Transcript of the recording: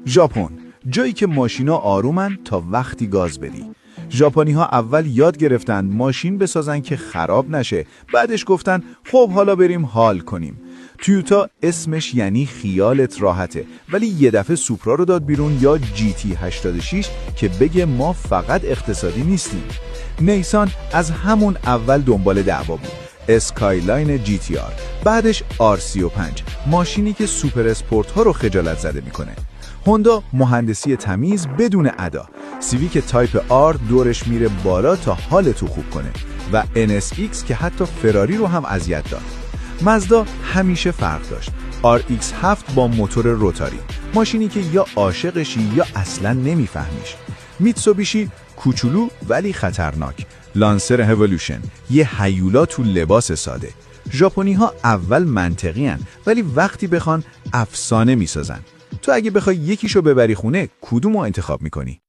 ژاپن، جایی که ماشینا آرومن تا وقتی گاز بدی. ژاپنی‌ها اول یاد گرفتن ماشین بسازن که خراب نشه، بعدش گفتن خب حالا بریم حال کنیم. تویوتا اسمش یعنی خیالت راحته، ولی یه دفعه سوپرا رو داد بیرون یا جی تی 86 که بگه ما فقط اقتصادی نیستیم. نیسان از همون اول دنبال دعوا بود. اسکایلاین جی تی آر، بعدش آر35، ماشینی که سوپر اسپورت ها رو خجالت زده میکنه. هوندا مهندسی تمیز بدون ادا. سیویک تایپ آر دورش میره بالا تا حالتو خوب کنه و NSX که حتی فراری رو هم اذیت داد. مازدا همیشه فرق داشت. RX-7 با موتور روتاری، ماشینی که یا عاشقشی یا اصلا نمیفهمیش. میتسوبیشی کوچولو ولی خطرناک. لانسر هولوشن، یه هیولا تو لباس ساده. ژاپنی‌ها اول منطقی هن، ولی وقتی بخوان افسانه میسازن. تو اگه بخوای یکیشو ببری خونه کدومو انتخاب میکنی؟